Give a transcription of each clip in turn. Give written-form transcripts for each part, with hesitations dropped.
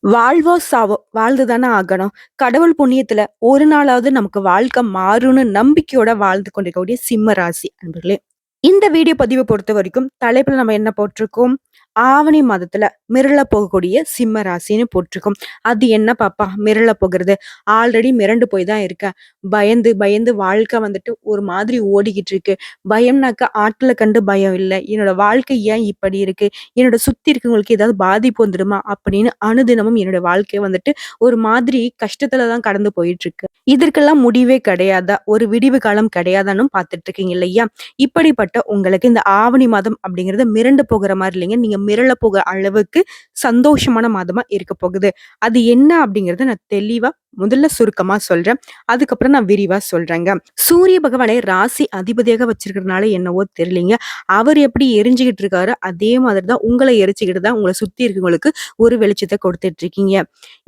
வாழ்வோ சாவோ வாழ்ந்து தானே ஆகணும். கடவுள் புண்ணியத்துல ஒரு நாளாவது நமக்கு வாழ்க்கை மாறும்னு நம்பிக்கையோட வாழ்ந்து கொண்டிருக்கக்கூடிய சிம்ம ராசி அன்பர்களே. இந்த வீடியோ பதிவை பொறுத்த வரைக்கும் தலைப்புல நம்ம என்ன போட்டிருக்கோம்? ஆவணி மாதத்துல மிரள போகக்கூடிய சிம்ம ராசின்னு போட்டிருக்கோம். அது என்ன பாப்பா மிரள போகிறது? ஆல்ரெடி மிரண்டு போய் தான் இருக்கேன். பயந்து பயந்து வாழ்க்கை வந்துட்டு ஒரு மாதிரி ஓடிக்கிட்டு இருக்கு. பயம்னாக்க ஆட்களை கண்டு பயம் இல்ல. என்னோட வாழ்க்கை ஏன் இப்படி இருக்கு? என்னோட சுத்தி இருக்கவங்களுக்கு ஏதாவது பாதிப்பு வந்துடுமா? அப்படின்னு அனுதினமும் என்னோட வாழ்க்கை வந்துட்டு ஒரு மாதிரி கஷ்டத்துல தான் கடந்து போயிட்டு இருக்கு. இதற்கெல்லாம் முடிவே கிடையாதா? ஒரு விடிவு காலம் கிடையாதான்னு பார்த்துட்டு இருக்கீங்க இல்லையா? இப்படிப்பட்ட உங்களுக்கு இந்த ஆவணி மாதம் அப்படிங்கிறது மிரண்டு போகிற மாதிரி இல்லைங்க. நீங்க மிரள போகிற அளவுக்கு சந்தோஷமான மாதமா இருக்க போகுது. அது என்ன அப்படிங்கறத நான் தெளிவா முதல்ல சுருக்கமா சொல்றேன். அதுக்கப்புறம் நான் விரிவா சொல்றேங்க. சூரிய பகவானை ராசி அதிபதியாக வச்சிருக்கிறதுனால என்னவோ தெரியலீங்க. அவர் எப்படி எரிஞ்சுகிட்டு இருக்காரு, அதே மாதிரிதான் உங்களை எரிச்சுக்கிட்டு தான் உங்களை சுத்தி இருக்கவங்களுக்கு ஒரு வெளிச்சத்தை கொடுத்துட்டு இருக்கீங்க.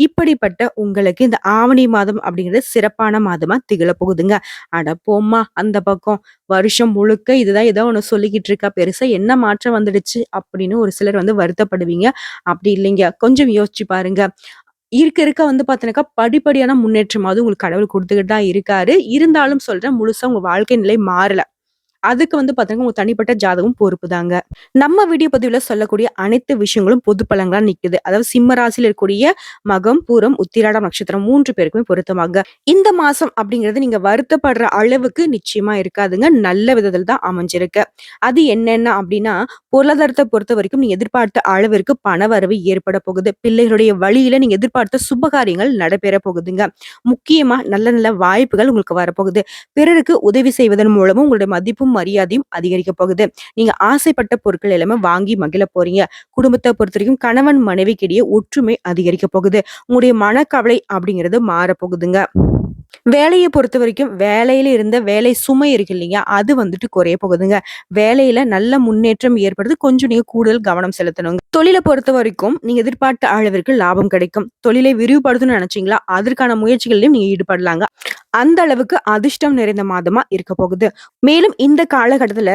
இப்படிப்பட்ட உங்களுக்கு இந்த ஆவணி மாதம் அப்படிங்கிறது சிறப்பான மாதமா திகழ போகுதுங்க. அட போம்மா அந்த பக்கம், வருஷம் முழுக்க இதுதான் ஏதோ ஒண்ணு சொல்லிக்கிட்டு இருக்கா, பெருசா என்ன மாற்றம் வந்துடுச்சு அப்படின்னு ஒரு சிலர் வந்து வருத்தப்படுவீங்க. அப்படி இல்லைங்க, கொஞ்சம் யோசிச்சு பாருங்க. இருக்க இருக்க வந்து பாத்தீங்கன்னாக்கா படிப்படியான முன்னேற்றமாவது உங்களுக்கு கடவுள் கொடுத்துக்கிட்டு தான் இருக்காரு. இருந்தாலும் சொல்றேன், முழுசா உங்க வாழ்க்கை நிலை மாறல. அதுக்கு வந்து பாத்தீங்கன்னா உங்க தனிப்பட்ட ஜாதகம் பொறுப்பு தாங்க. நம்ம வீடியோ பதிவுல சொல்லக்கூடிய அனைத்து விஷயங்களும் பொது பலங்களா நிக்குது. அதாவது சிம்ம ராசியில இருக்கக்கூடிய மகம், பூரம், உத்திராடம் நட்சத்திரம் 3 பேருக்குமே பொருத்தமாங்க. இந்த மாசம் அப்படிங்கிறது நீங்க வருத்தப்படுற அளவுக்கு நிச்சயமா இருக்காதுங்க. நல்ல விதத்தில் தான் அமைஞ்சிருக்கு. அது என்னென்ன அப்படின்னா, பொருளாதாரத்தை பொறுத்த வரைக்கும் நீங்க எதிர்பார்த்த அளவிற்கு பண வரவு ஏற்பட போகுது. பிள்ளைகளுடைய வழியில நீங்க எதிர்பார்த்த சுபகாரியங்கள் நடைபெற போகுதுங்க. முக்கியமா நல்ல நல்ல வாய்ப்புகள் உங்களுக்கு வரப்போகுது. பிறருக்கு உதவி செய்வதன் மூலமும் உங்களுடைய மதிப்பும் மரியாதையும் அதிகரிக்க போகுது. நீங்க ஆசைப்பட்ட பொருட்கள் எல்லாமே வாங்கி மகிழ போறீங்க. குடும்பத்தை பொறுத்த வரைக்கும் கணவன் மனைவிக்கிடையே ஒற்றுமை அதிகரிக்க போகுது. உங்களுடைய மனக்கவலை அப்படிங்கிறது மாற போகுதுங்க. வேலையை பொறுத்த வரைக்கும் வேலையில இருந்த வேலை சுமை இருக்கு இல்லையா, அது வந்துட்டு குறைய போகுதுங்க. வேலையில நல்ல முன்னேற்றம் ஏற்படுது. கொஞ்சம் நீங்க கூடுதல் கவனம் செலுத்தணுங்க. தொழிலை பொறுத்த வரைக்கும் நீங்க எதிர்பார்த்த அளவிற்கு லாபம் கிடைக்கும். தொழிலை விரிவுபடுத்தணும்னு நினைச்சீங்களா, அதற்கான முயற்சிகளிலும் நீங்க ஈடுபடலாங்க. அந்த அளவுக்கு அதிர்ஷ்டம் நிறைந்த மாதமா இருக்க போகுது. மேலும் இந்த காலகட்டத்துல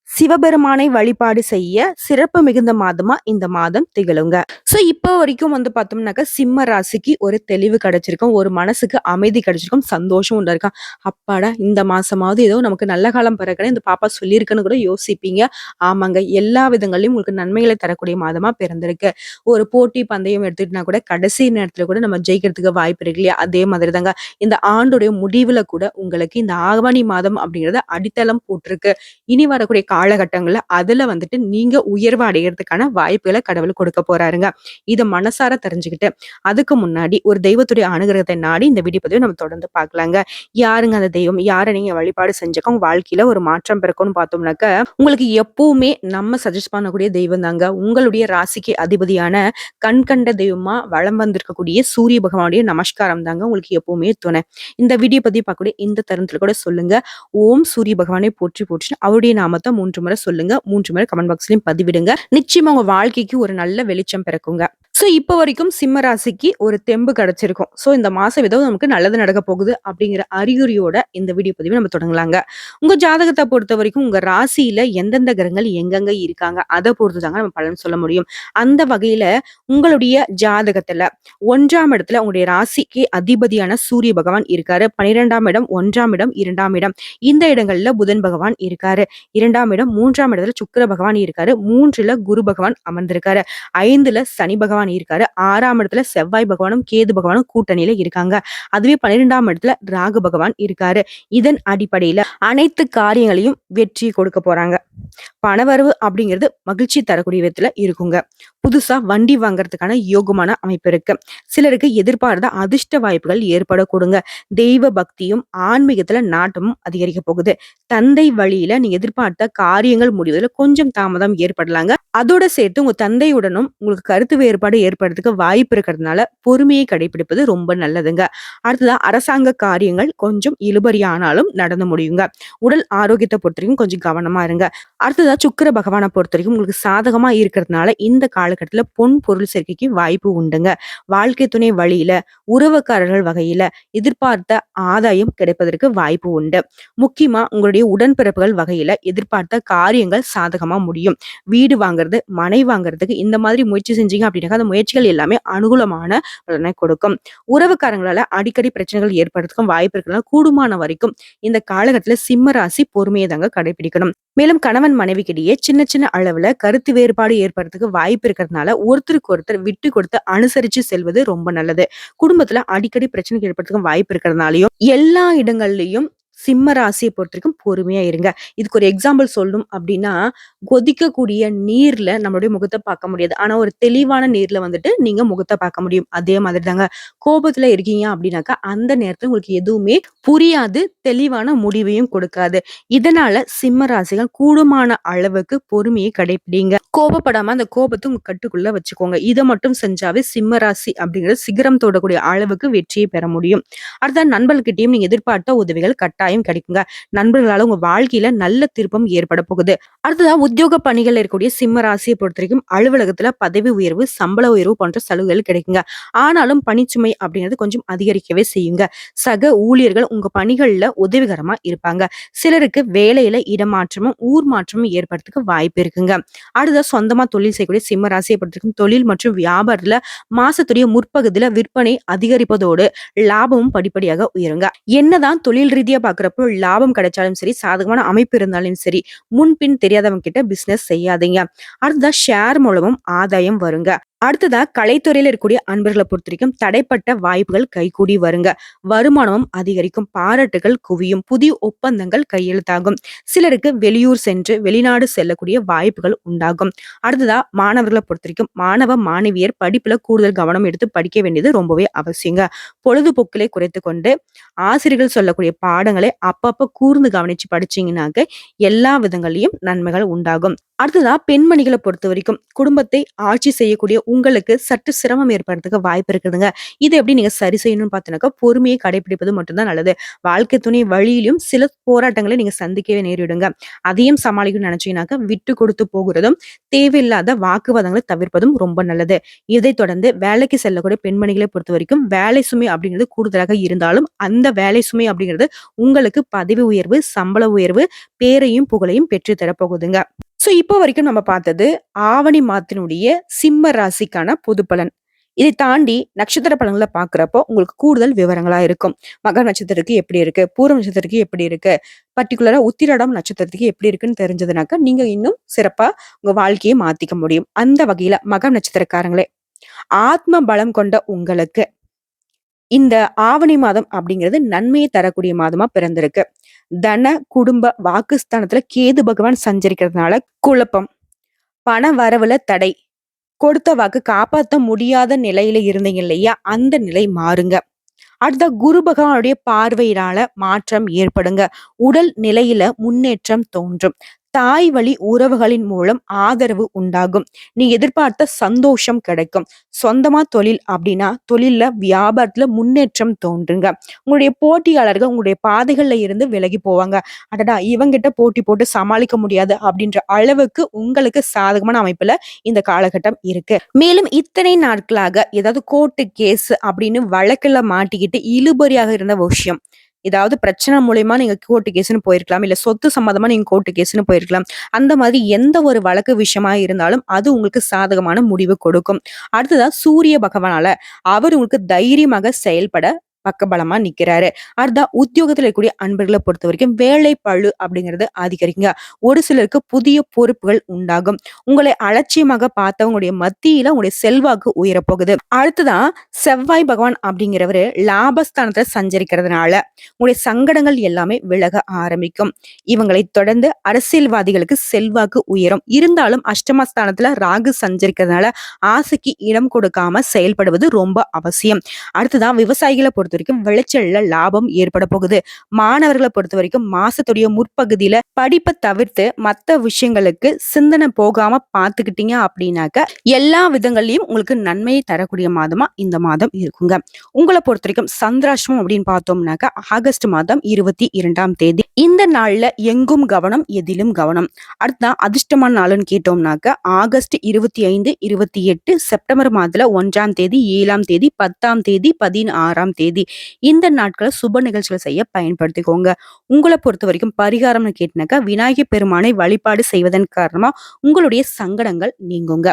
சிவபெருமானை வழிபாடு செய்ய சிறப்பு மிகுந்த மாதமா இந்த மாதம் திகழுங்க. சோ இப்போ வரைக்கும் வந்து பார்த்தோம்னாக்க சிம்ம ராசிக்கு ஒரு தெளிவு கிடைச்சிருக்கும், ஒரு மனசுக்கு அமைதி கிடைச்சிருக்கும், சந்தோஷம் உண்டாயிருக்கும். அப்பாடா இந்த மாசமாவது ஏதோ நமக்கு நல்ல காலம் பிறகுன்னு இந்த பாப்பா சொல்லியிருக்குன்னு கூட யோசிப்பீங்க. ஆமாங்க, எல்லா விதங்களையும் உங்களுக்கு நன்மைகளை தரக்கூடிய மாதமா பிறந்திருக்கு. ஒரு போட்டி பந்தயம் எடுத்துக்கிட்டா கூட கடைசி நேரத்துல கூட நம்ம ஜெயிக்கிறதுக்கு வாய்ப்பு இருக்கு இல்லையா, அதே மாதிரி தாங்க இந்த ஆண்டுடைய முடிவுல கூட உங்களுக்கு இந்த ஆவணி மாதம் அப்படிங்கறது அடித்தளம் போட்டிருக்கு. இனி வரக்கூடிய காலகட்டங்கள்ல அதுல வந்துட்டு நீங்க உயர்வு அடைகிறதுக்கான வாய்ப்புகளை கடவுள் கொடுக்க போறாருங்க. இத மனசார தெரிஞ்சுக்கிட்டு அதுக்கு முன்னாடி ஒரு தெய்வத்துடைய அனுகிரகத்தை நாடி இந்த வீடியோ பதிவை நம்ம தொடர்ந்து பார்க்கலாங்க. யாருங்க அந்த தெய்வம், யாரை நீங்க வழிபாடு செஞ்சக்க உங்க வாழ்க்கையில ஒரு மாற்றம் பிறக்கும்னு பார்த்தோம்னாக்க, உங்களுக்கு எப்பவுமே நம்ம சஜஸ்ட் பண்ணக்கூடிய தெய்வம் தாங்க உங்களுடைய ராசிக்கு அதிபதியான கண் கண்ட தெய்வமா வலம் வந்திருக்கக்கூடிய சூரிய பகவானுடைய நமஸ்காரம் தாங்க உங்களுக்கு எப்பவுமே துணை. இந்த வீடியோ பதிவு பார்க்கக்கூடிய இந்த தருணத்துல கூட சொல்லுங்க, ஓம் சூரிய பகவானை போற்றி போற்றி அவருடைய நாமத்தை 3 முறை சொல்லுங்க. 3 முறை கமெண்ட் பாக்ஸ்லயும் பதிவிடுங்க. நிச்சயமா உங்க வாழ்க்கைக்கு ஒரு நல்ல வெளிச்சம் பிறக்குங்க. சோ இப்ப வரைக்கும் சிம்ம ராசிக்கு ஒரு தெம்பு கிடைச்சிருக்கும். சோ இந்த மாசம் ஏதோ நமக்கு நல்லது நடக்க போகுது அப்படிங்கிற அறிகுறியோட இந்த வீடியோ பதிவை நம்ம தொடங்கலாங்க. உங்க ஜாதகத்தை பொறுத்த வரைக்கும் உங்க ராசியில எந்தெந்த கிரகங்கள் எங்கெங்க இருக்காங்க அதை பொறுத்து தாங்க நம்ம பலன் சொல்ல முடியும். அந்த வகையில உங்களுடைய ஜாதகத்துல 1ஆம் இடத்துல உங்களுடைய ராசிக்கு அதிபதியான சூரிய பகவான் இருக்காரு. 12ஆம் இடம், 1ஆம் இடம், 2ஆம் இடம், இந்த இடங்கள்ல புதன் பகவான் இருக்காரு. 2ஆம் இடம், 3ஆம் இடத்துல சுக்கிர பகவான் இருக்காரு. 3ல குரு பகவான் அமர்ந்திருக்காரு. 5ல சனி பகவான் இருக்காரு. 6ஆம் இடத்துல செவ்வாய் பகவானும் கேது பகவானும் கூட்டணியில இருக்காங்க. அதுவே 12ஆம் இடத்துல ராகு பகவான் இருக்காரு. இதன் அடிப்படையில அனைத்து காரியங்களையும் வெற்றி கொடுக்க போறாங்க. பணவரவு அப்படிங்கிறது மகிழ்ச்சி தரக்கூடிய விதத்துல இருக்குங்க. புதுசா வண்டி வாங்குறதுக்கான யோகமான அமைப்பு இருக்கு. சிலருக்கு எதிர்பார்த்த அதிர்ஷ்ட வாய்ப்புகள் ஏற்படக்கூடுங்க. தெய்வ பக்தியும் ஆன்மீகத்துல நாட்டமும் அதிகரிக்க போகுது. தந்தை வழியில நீங்க எதிர்பார்த்த காரியங்கள் முடிவதில் கொஞ்சம் தாமதம் ஏற்படலாங்க. அதோட சேர்த்து உங்க தந்தையுடனும் உங்களுக்கு கருத்து வேறுபாடு ஏற்படுறதுக்கு வாய்ப்பு இருக்கிறதுனால பொறுமையை கடைபிடிப்பது ரொம்ப நல்லதுங்க. அடுத்ததா அரசாங்க காரியங்கள் கொஞ்சம் இழுபறியானாலும் நடந்து முடியுங்க. உடல் ஆரோக்கியத்தை பொறுத்த வரைக்கும் கொஞ்சம் கவனமா இருங்க. அடுத்ததா சுக்கிர பகவானை பொறுத்த வரைக்கும் உங்களுக்கு சாதகமா இருக்கிறதுனால இந்த காலகட்டத்துல பொன் பொருள் சேர்க்கைக்கு வாய்ப்பு உண்டுங்க. வாழ்க்கை துணை வழியில, உறவுக்காரர்கள் வகையில எதிர்பார்த்த ஆதாயம் கிடைப்பதற்கு வாய்ப்பு உண்டு. முக்கியமா உங்களுடைய உடன்பிறப்புகள் வகையில எதிர்பார்த்த காரியங்கள் சாதகமா முடியும். வீடு வாங்குறது, மனை வாங்குறதுக்கு இந்த மாதிரி முயற்சி செஞ்சீங்க அப்படின்னாக்கா அந்த முயற்சிகள் எல்லாமே அனுகூலமான பலனை கொடுக்கும். உறவுக்காரங்களால அடிக்கடி பிரச்சனைகள் ஏற்படுறதுக்கும் வாய்ப்பு இருக்கிறதுனால கூடுமான வரைக்கும் இந்த காலகட்டத்துல சிம்ம ராசி பொறுமையை தாங்க கடைபிடிக்கணும். மேலும் கணவன் மனைவிக்கிடையே சின்ன சின்ன அளவுல கருத்து வேறுபாடு ஏற்படுறதுக்கு வாய்ப்பு இருக்கிறதுனால ஒருத்தருக்கு ஒருத்தர் விட்டு கொடுத்து அனுசரிச்சு செல்வது ரொம்ப நல்லது. குடும்பத்துல அடிக்கடி பிரச்சனை ஏற்படுறதுக்கு வாய்ப்பு இருக்கிறதுனாலயும் எல்லா இடங்கள்லயும் சிம்ம ராசியை பொறுத்தவரைக்கும் பொறுமையா இருங்க. இதுக்கு ஒரு எக்ஸாம்பிள் சொல்லணும் அப்படின்னா, கொதிக்கக்கூடிய நீர்ல நம்மளுடைய முகத்த பார்க்க முடியாது. ஆனா ஒரு தெளிவான நீர்ல வந்துட்டு நீங்க முகத்த பார்க்க முடியும். அதே மாதிரி தாங்க கோபத்துல இருக்கீங்க அப்படின்னாக்கா, அந்த நேரத்துல உங்களுக்கு எதுவுமே புரியாது. தெளிவான முடிவையும் கொடுக்காது. இதனால சிம்ம ராசிகள் கூடுமான அளவுக்கு பொறுமையை கடைபிடிங்க. கோபப்படாம அந்த கோபத்தை உங்க கட்டுக்குள்ள வச்சுக்கோங்க. இத மட்டும் செஞ்சாவே சிம்ம ராசி அப்படிங்கிறது சிகரம் தொடக்கூடிய அளவுக்கு வெற்றியை பெற முடியும். அடுத்த நண்பர்கிட்டயும் நீங்க எதிர்பார்த்த உதவிகள் கட்டாயம் கிடைக்குங்க. நண்பர்களால உங்க வாழ்க்கையில நல்ல திருப்பம் ஏற்பட போகுது. அடுத்ததா உத்தியோக பணிகள் இருக்கக்கூடிய சிம்ம ராசியை பொறுத்த வரைக்கும் அலுவலகத்துல பதவி உயர்வு, சம்பள உயர்வு போன்ற சலுகைகள் கிடைக்குங்க. ஆனாலும் பணிச்சுமை அப்படிங்கிறது கொஞ்சம் அதிகரிக்கவே செய்யுங்க. சக ஊழியர்கள் உங்க பணிகள்ல உதவிகரமா இருப்பாங்க. சிலருக்கு வேலையில இடமாற்றமும் ஊர் மாற்றமும் ஏற்படுறதுக்கு வாய்ப்பு இருக்குங்க. அடுத்த சொந்தமா தொழில் செய்யக்கூடிய சிம்ம ராசியை பொறுத்த வரைக்கும் தொழில் மற்றும் வியாபாரத்துல மாசத்துடைய முற்பகுதியில விற்பனை அதிகரிப்பதோடு லாபமும் படிப்படியாக உயருங்க. என்னதான் தொழில் ரீதியா பாக்குறப்போ லாபம் கிடைச்சாலும் சரி, சாதகமான அமைப்பு இருந்தாலும் சரி, முன்பின் தெரியாதவங்க கிட்ட பிசினஸ் செய்யாதீங்க. அடுத்ததா ஷேர் மூலமும் ஆதாயம் வருங்க. அடுத்ததா கலைத்துறையில இருக்கக்கூடிய அன்பர்களை பொறுத்த வரைக்கும் தடைப்பட்ட வாய்ப்புகள் கைகூடி வருங்க. வருமானமும் அதிகரிக்கும், பாராட்டுகள் குவியும், புதிய ஒப்பந்தங்கள் கையெழுத்தாகும். சிலருக்கு வெளியூர் சென்று வெளிநாடு செல்லக்கூடிய வாய்ப்புகள் உண்டாகும். அடுத்ததா மாணவர்களை பொறுத்த வரைக்கும் மாணவ மாணவியர் படிப்புல கூடுதல் கவனம் எடுத்து படிக்க வேண்டியது ரொம்பவே அவசியங்க. பொழுதுபோக்கிலே குறைத்து கொண்டு ஆசிரியர்கள் சொல்லக்கூடிய பாடங்களை அப்பப்ப கூர்ந்து கவனிச்சு படிச்சீங்கன்னாக்க எல்லா விதங்களையும் நன்மைகள் உண்டாகும். அடுத்ததா பெண்மணிகளை பொறுத்த வரைக்கும் குடும்பத்தை ஆட்சி செய்யக்கூடிய உங்களுக்கு சற்று சிரமம் ஏற்படுறதுக்கு வாய்ப்பு இருக்குதுங்க. இதை எப்படி நீங்க சரி செய்யணும்னு பார்த்தீங்கன்னாக்கா பொறுமையை கடைபிடிப்பது மட்டும்தான் நல்லது. வாழ்க்கை துணை வழியிலும் சில போராட்டங்களை நீங்க சந்திக்கவே நேரிடுங்க. அதையும் சமாளிக்கணும்னு நினைச்சீங்கன்னாக்கா விட்டு கொடுத்து போகிறதும், தேவையில்லாத வாக்குவாதங்களை தவிர்ப்பதும் ரொம்ப நல்லது. இதைத் தொடர்ந்து வேலைக்கு செல்லக்கூடிய பெண்மணிகளை பொறுத்த வரைக்கும் வேலை சுமை அப்படிங்கிறது கூடுதலாக இருந்தாலும் அந்த வேலை சுமை அப்படிங்கிறது உங்களுக்கு பதவி உயர்வு, சம்பள உயர்வு, பேரையும் புகழையும் பெற்று தரப்போகுதுங்க. சோ இப்போ வரைக்கும் நம்ம பார்த்தது ஆவணி மாதத்தினுடைய சிம்ம ராசிக்கான பொது பலன். இதை தாண்டி நட்சத்திர பலன்களை பாக்குறப்போ உங்களுக்கு கூடுதல் விவரங்களா இருக்கும். மக நட்சத்திரத்துக்கு எப்படி இருக்கு, பூரம் நட்சத்திரத்துக்கு எப்படி இருக்கு, பர்டிகுலரா உத்திராடம் நட்சத்திரத்துக்கு எப்படி இருக்குன்னு தெரிஞ்சதுனாக்க நீங்க இன்னும் சிறப்பா உங்க வாழ்க்கையை மாத்திக்க முடியும். அந்த வகையில மக நட்சத்திரக்காரங்களே, ஆத்ம பலம் கொண்ட உங்களுக்கு இந்த ஆவணி மாதம் அப்படிங்கிறது நன்மையை தரக்கூடிய மாதமா பிறந்திருக்கு. தன குடும்ப வாக்குஸ்தானத்துல கேது பகவான் சஞ்சரிக்கிறதுனால குழப்பம், பண வரவுல தடை, கொடுத்த வாக்கு காப்பாற்ற முடியாத நிலையில இருந்தீங்க இல்லையா, அந்த நிலை மாறுங்க. அடுத்த குரு பகவானுடைய பார்வையினால மாற்றம் ஏற்படுங்க. உடல் நிலையில முன்னேற்றம் தோன்றும். தாய் வழி உறவுகளின் மூலம் ஆதரவு உண்டாகும். நீ எதிர்பார்த்த சந்தோஷம் கிடைக்கும். சொந்தமா தொழில் அப்படின்னா தொழில்ல வியாபாரத்துல முன்னேற்றம் தோன்றுங்க. உங்களுடைய போட்டியாளர்கள் உங்களுடைய பாதைகள்ல இருந்து விலகி போவாங்க. அடடா இவங்கிட்ட போட்டி போட்டு சமாளிக்க முடியாது அப்படின்ற அளவுக்கு உங்களுக்கு சாதகமான அமைப்புல இந்த காலகட்டம் இருக்கு. மேலும் இத்தனை நாட்களாக ஏதாவது கோர்ட்டு கேஸ் அப்படின்னு வழக்குல மாட்டிக்கிட்டு இழுபறியாக இருந்த விஷயம், ஏதாவது பிரச்சனை மூலியமா நீங்க கோர்ட்டு கேஸ்ன்னு போயிருக்கலாம், இல்ல சொத்து சம்பந்தமா நீங்க கோர்ட்டு கேஸ்ன்னு போயிருக்கலாம். அந்த மாதிரி எந்த ஒரு வழக்கு விஷயமா இருந்தாலும் அது உங்களுக்கு சாதகமான முடிவு கொடுக்கும். அடுத்ததா சூரிய பகவானால அவர் உங்களுக்கு தைரியமாக செயல்பட பக்கபலமா நிக்கிறாரு. அடுத்தா உத்தியோகத்துல இருக்கக்கூடிய அன்பர்களை பொறுத்த வரைக்கும் வேலை பளு அப்படிங்கிறது அதிகரிக்குங்க. ஒரு சிலருக்கு புதிய பொறுப்புகள் உண்டாகும். உங்களை அலட்சியமாக பார்த்தவங்களுடைய மத்தியில உங்களுடைய செல்வாக்கு உயரப்போகுது. அடுத்ததான் செவ்வாய் பகவான் அப்படிங்கிறவரு லாபஸ்தானத்துல சஞ்சரிக்கிறதுனால உங்களுடைய சங்கடங்கள் எல்லாமே விலக ஆரம்பிக்கும். இவங்களை தொடர்ந்து அரசியல்வாதிகளுக்கு செல்வாக்கு உயரும். இருந்தாலும் அஷ்டமஸ்தானத்துல ராகு சஞ்சரிக்கிறதுனால ஆசைக்கு இடம் கொடுக்காம செயல்படுவது ரொம்ப அவசியம். அடுத்ததான் விவசாயிகளை பொறுத்த வரைக்கும் விளைச்சல்ல லாபம் ஏற்பட போகுது. மாணவர்களை பொறுத்த வரைக்கும் மாசத்துடைய முற்பகுதியில படிப்பை தவிர்த்து மத்த விஷயங்களுக்கு சிந்தனை போகாம பாத்துக்கிட்டீங்க அப்படின்னாக்க எல்லா விதங்கள்லயும் உங்களுக்கு நன்மையை தரக்கூடிய மாதமா இந்த மாதம் இருக்குங்க. உங்களை பொறுத்த வரைக்கும் சந்திராஷ்டமம் அப்படின்னு பார்த்தோம்னாக்க ஆகஸ்ட் மாதம் 22ஆம் தேதி. இந்த நாள்ல எங்கும் கவனம், எதிலும் கவனம். அடுத்ததான் அதிர்ஷ்டமான நாளுன்னு கேட்டோம்னாக்க ஆகஸ்ட் 25, 28, செப்டம்பர் மாதத்துல 1ஆம் தேதி, 7ஆம் தேதி, 10ஆம் தேதி, 16ஆம் தேதி. இந்த நாட்களை சுப நிகழ்ச்சிகள் செய்ய பயன்படுத்திக்கோங்க. உங்களை பொறுத்த வரைக்கும் பரிகாரம்னு கேட்டினாக்கா விநாயகர் பெருமானை வழிபாடு செய்வதன் காரணமா உங்களுடைய சங்கடங்கள் நீங்குங்க.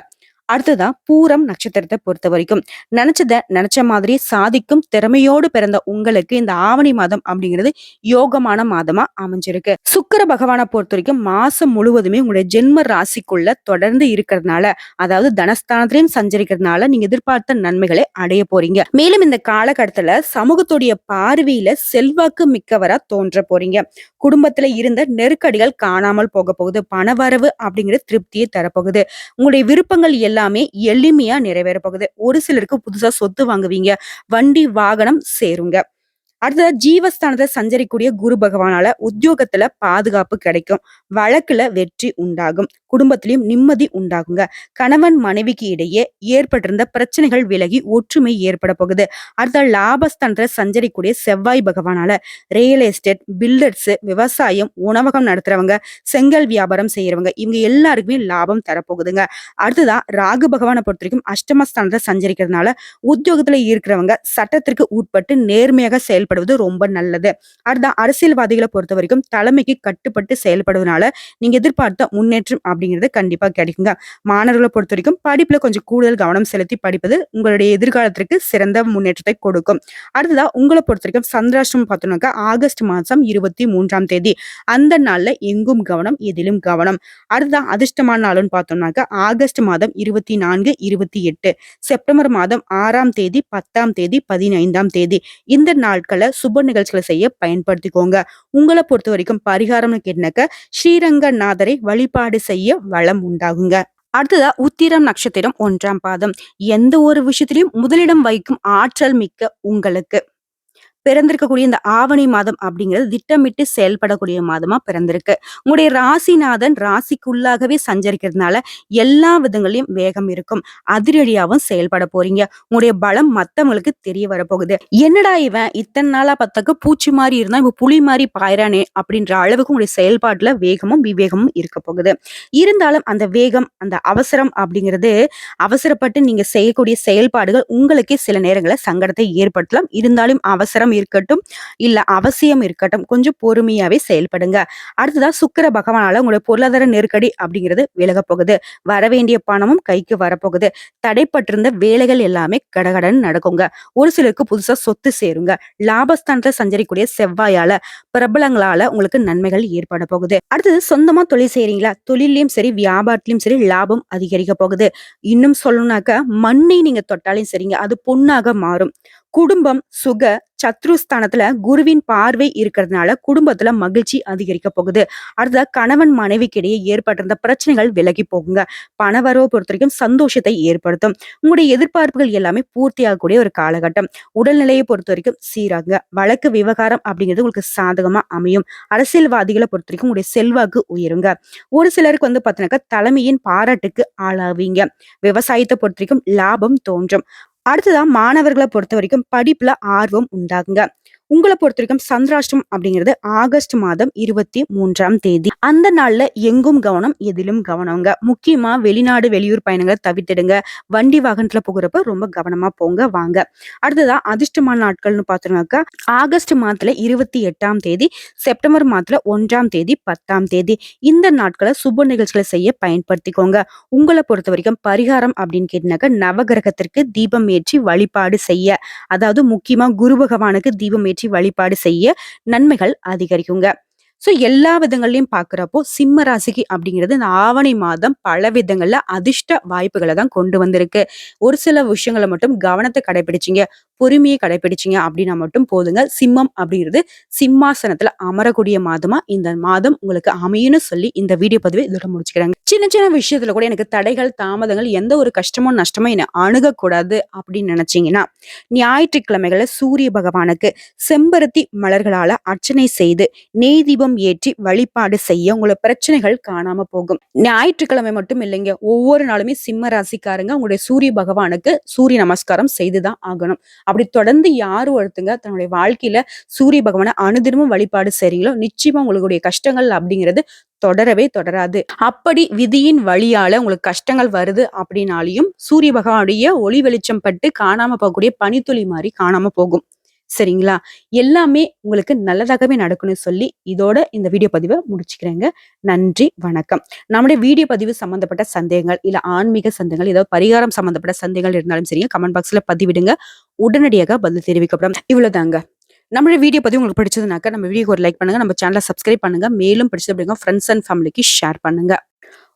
அடுத்ததா பூரம் நட்சத்திரத்தை பொறுத்த வரைக்கும் நினைச்ச மாதிரி சாதிக்கும் திறமையோடு பிறந்த உங்களுக்கு இந்த ஆவணி மாதம் அப்படிங்கிறது யோகமான மாதமா அமைஞ்சிருக்கு. சுக்கிர பகவானை பொறுத்த வரைக்கும் மாசம் முழுவதுமே உங்களுடைய ஜென்ம ராசிக்குள்ள தொடர்ந்து இருக்கிறதுனால, அதாவது தனஸ்தானத்திலையும் சஞ்சரிக்கிறதுனால நீங்க எதிர்பார்த்த நன்மைகளை அடைய போறீங்க. மேலும் இந்த காலகட்டத்துல சமூகத்துடைய பார்வையில செல்வாக்கு மிக்கவரா தோன்ற போறீங்க. குடும்பத்துல இருந்த நெருக்கடிகள் காணாமல் போக போகுது. பணவரவு அப்படிங்கிற திருப்தியை தரப்போகுது. உங்களுடைய விருப்பங்கள் எல்லாமே எளிமையா நிறைவேற போகுது. ஒரு சிலருக்கு புதுசா சொத்து வாங்குவீங்க. வண்டி வாகனம் சேருங்க. அடுத்ததா ஜீவஸ்தானத்தை சஞ்சரிக்கூடிய குரு பகவானால உத்தியோகத்துல பாதுகாப்பு கிடைக்கும். வழக்குல வெற்றி உண்டாகும். குடும்பத்திலையும் நிம்மதி உண்டாகுங்க. கணவன் மனைவிக்கு இடையே ஏற்பட்டிருந்த பிரச்சனைகள் விலகி ஒற்றுமை ஏற்பட போகுது. அடுத்த லாபஸ்தானத்துல சஞ்சரிக்கூடிய செவ்வாய் பகவானால ரியல் எஸ்டேட், பில்டர்ஸ், விவசாயம், உணவகம் நடத்துறவங்க, செங்கல் வியாபாரம் செய்யறவங்க இவங்க எல்லாருக்குமே லாபம் தரப்போகுதுங்க. அடுத்ததா ராகு பகவானை பொறுத்த வரைக்கும் அஷ்டமஸ்தானத்தை சஞ்சரிக்கிறதுனால உத்தியோகத்துல இருக்கிறவங்க சட்டத்திற்கு உட்பட்டு நேர்மையாக செயல்படுவது ரொம்ப நல்லது. அடுத்த அரசியல்வாதிகளை பொறுத்த வரைக்கும் தலைமைக்கு கட்டுப்பட்டு செயல்படுவதனால நீங்க எதிர்பார்த்த முன்னேற்றம் அப்படிங்கிறது கண்டிப்பா கிடைக்குங்க. மாணவர்களை பொறுத்த வரைக்கும் படிப்புல கொஞ்சம் கூடுதல் கவனம் செலுத்தி படிப்பது உங்களுடைய எதிர்காலத்திற்கு சிறந்த முன்னேற்றத்தை கொடுக்கும். அடுத்ததா உங்களை பொறுத்த வரைக்கும் சந்திராஷ்டிரமம் பார்த்தோம்னாக்கா ஆகஸ்ட் மாதம் 23ஆம் தேதி. அந்த நாள்ல எங்கும் கவனம், எதிலும் கவனம். அடுத்ததா அதிர்ஷ்டமான நாள்னு பார்த்தோம்னாக்கா ஆகஸ்ட் மாதம் 24, 28, செப்டம்பர் மாதம் 6ஆம் தேதி, 10ஆம் தேதி, 15ஆம் தேதி. இந்த நாட்களை சுப நிகழ்ச்சிகளை செய்ய பயன்படுத்திக்கோங்க. உங்களை பொறுத்த வரைக்கும் பரிகாரம்னு கேட்டாக்க ஸ்ரீரங்கநாதரை வழிபாடு செய்ய வளம் உண்டாகுங்க. அடுத்ததா உத்திரம் நட்சத்திரம் 1ஆம் பாதம். எந்த ஒரு விஷயத்திலையும் முதலிடம் வைக்கும் ஆற்றல் மிக்க உங்களுக்கு பிறந்திருக்கக்கூடிய இந்த ஆவணி மாதம் அப்படிங்கிறது திட்டமிட்டு செயல்படக்கூடிய மாதமா பிறந்திருக்கு. உங்களுடைய ராசிநாதன் ராசிக்குள்ளாகவே சஞ்சரிக்கிறதுனால எல்லா விதங்களையும் வேகம் இருக்கும். அதிரடியாவும் செயல்பட போறீங்க. உங்களுடைய பலம் மத்தவங்களுக்கு தெரிய வரப்போகுது. என்னடா இவன் இத்தனை நாளா பார்த்தாக்க பூச்சி மாதிரி இருந்தா இப்ப புலி மாதிரி பாயிறானே அப்படின்ற அளவுக்கு உங்களுடைய செயல்பாட்டுல வேகமும் விவேகமும் இருக்க போகுது. இருந்தாலும் அந்த வேகம், அந்த அவசரம் அப்படிங்கிறது அவசரப்பட்டு நீங்க செய்யக்கூடிய செயல்பாடுகள் உங்களுக்கே சில நேரங்களில் சங்கடத்தை ஏற்படுத்தலாம். இருந்தாலும் அவசரம் இருக்கட்டும், இல்ல அவசியம் இருக்கட்டும், கொஞ்சம் பொறுமையாவே செயல்படுங்க. அடுத்ததா சுக்கிர பகவானால உங்களுடைய பொருளாதார நெருக்கடி அப்படிங்கிறது விலக போகுது. வரவேண்டிய பணமும் கைக்கு வரப்போகுது. தடைப்பட்டிருந்த வேலைகள் எல்லாமே கடகடன் நடக்குங்க. ஒரு சிலருக்கு புதுசா சொத்து சேருங்க. லாபஸ்தானத்தை சஞ்சரிக்கூடிய செவ்வாயால பிரபலங்களால உங்களுக்கு நன்மைகள் ஏற்பட போகுது. அடுத்தது சொந்தமா தொழில் செய்யறீங்களா? தொழிலையும் சரி, வியாபாரத்திலும் சரி லாபம் அதிகரிக்க போகுது. இன்னும் சொல்லணும்னாக்க மண்ணை நீங்க தொட்டாலும் சரிங்க, அது பொன்னாக மாறும். குடும்பம் சுக சத்ருஸ்தானத்துல குருவின் பார்வை இருக்கிறதுனால குடும்பத்துல மகிழ்ச்சி அதிகரிக்க போகுது. அடுத்த கணவன் மனைவிக்கு இடையே ஏற்பட்டிருந்த பிரச்சனைகள் விலகி போகுங்க. பணவரவை பொறுத்த வரைக்கும் சந்தோஷத்தை ஏற்படுத்தும். உங்களுடைய எதிர்பார்ப்புகள் எல்லாமே பூர்த்தியாகக்கூடிய ஒரு காலகட்டம். உடல்நிலையை பொறுத்த வரைக்கும் சீராங்க. வழக்கு விவகாரம் அப்படிங்கிறது உங்களுக்கு சாதகமா அமையும். அரசியல்வாதிகளை பொறுத்த வரைக்கும் உங்களுடைய செல்வாக்கு உயருங்க. ஒரு சிலருக்கு பாத்தீங்கன்னாக்கா தலைமையின் பாராட்டுக்கு ஆளாவீங்க. விவசாயத்தை பொறுத்த வரைக்கும் லாபம் தோன்றும். அடுத்ததா மாணவர்களை பொறுத்த வரைக்கும் படிப்புல ஆர்வம் உண்டாகுங்க. உங்களை பொறுத்த வரைக்கும் சந்திராஷ்டிரம் அப்படிங்கிறது ஆகஸ்ட் மாதம் 23ஆம் தேதி. அந்த நாள்ல எங்கும் கவனம், எதிலும் கவனங்க. முக்கியமா வெளிநாடு, வெளியூர் பயணங்களை தவிர்த்திடுங்க. வண்டி வாகனத்துல போகிறப்ப ரொம்ப கவனமா போங்க வாங்க. அடுத்ததா அதிர்ஷ்டமான நாட்கள்னு பார்த்தோம்னாக்கா ஆகஸ்ட் மாதத்துல 28ஆம் தேதி, செப்டம்பர் மாதத்துல 1ஆம் தேதி, 10ஆம் தேதி. இந்த நாட்களை சுப நிகழ்ச்சிகளை செய்ய பயன்படுத்திக்கோங்க. உங்களை பொறுத்த வரைக்கும் பரிகாரம் அப்படின்னு கேட்டீங்கன்னாக்கா நவகிரகத்திற்கு தீபம் ஏற்றி வழிபாடு செய்ய, அதாவது முக்கியமா குரு பகவானுக்கு தீபம் ஏற்றி வழிபாடு செய்ய நன்மைகள் அதிகரிக்குங்க. சோ எல்லா விதங்கள்லயும் பாக்குறப்போ சிம்ம ராசிக்கு அப்படிங்கிறது இந்த ஆவணி மாதம் பல விதங்கள்ல அதிர்ஷ்ட வாய்ப்புகளை தான் கொண்டு வந்திருக்கு. ஒரு சில விஷயங்களை மட்டும் கவனத்தை கடைபிடிச்சிங்க, பொறுமையை கடைபிடிச்சிங்க அப்படின்னா மட்டும் போதுங்க. சிம்மம் அப்படிங்கிறது சிம்மாசனத்துல அமரக்கூடிய மாதமா இந்த மாதம் உங்களுக்கு அமையும்னு சொல்லி இந்த வீடியோ பதிவை இதோட முடிச்சுக்கிறாங்க. சின்ன சின்ன விஷயத்துல கூட எனக்கு தடைகள், தாமதங்கள், எந்த ஒரு கஷ்டமோ நஷ்டமோ என்னை அணுகக்கூடாது அப்படின்னு நினைச்சீங்கன்னா ஞாயிற்றுக்கிழமைகளை சூரிய பகவானுக்கு செம்பருத்தி மலர்களால அர்ச்சனை செய்து நெய் தீபம் ஏற்றி வழிபாடு செய்ய உங்களை பிரச்சனைகள் காணாம போகும். ஞாயிற்றுக்கிழமை மட்டும் இல்லைங்க, ஒவ்வொரு நாளுமே சிம்ம ராசிக்காரங்க உங்களுடைய சூரிய பகவானுக்கு சூரிய நமஸ்காரம் செய்துதான் ஆகணும். அப்படி தொடர்ந்து யாரும் ஒருத்தங்க தன்னுடைய வாழ்க்கையில சூரிய பகவானை அனுதினமும் வழிபாடு செய்றீங்களோ நிச்சயமா உங்களுடைய கஷ்டங்கள் அப்படிங்கிறது தொடரவே தொடராது. அப்படி விதியின் வழியால உங்களுக்கு கஷ்டங்கள் வருது அப்படின்னாலையும் சூரிய பகவானுடைய ஒளி வெளிச்சம் பட்டு காணாம போகக்கூடிய பனித்துளி மாதிரி காணாம போகும். சரிங்களா? எல்லாமே உங்களுக்கு நல்லதாகவே நடக்கும்னு சொல்லி, இதோட இந்த வீடியோ பதிவ முடிச்சுக்கிறேங்க. நன்றி, வணக்கம். நம்முடைய வீடியோ பதிவு சம்மந்தப்பட்ட சந்தேகங்கள், இல்ல ஆன்மீக சந்தேகங்கள், ஏதாவது பரிகாரம் சம்மந்தப்பட்ட சந்தேகங்கள் இருந்தாலும் சரிங்க, கமெண்ட் பாக்ஸ்ல பதிவிடுங்க. உடனடியாக பதில் தெரிவிக்கப்படும். இவ்வளவுதாங்க. நம்மளுடைய வீடியோ பதிவு உங்களுக்கு பிடிச்சதுனாக்கா, நம்ம வீடியோக்கு ஒரு லைக் பண்ணுங்க. நம்ம சேனலை சப்ஸ்கிரைப் பண்ணுங்க. மேலும் பிடிச்சது அப்படிங்க ஃப்ரெண்ட்ஸ் அண்ட் ஃபேமிலிக்கு ஷேர் பண்ணுங்க.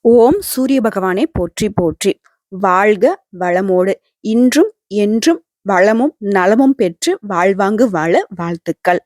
ஓம் சூரிய பகவானே போற்றி போற்றி. வாழ்க வளமோடு. இன்றும் என்றும் வளமும் நலமும் பெற்று வாழ்வாங்கு வாழ வாழ்த்துக்கள்.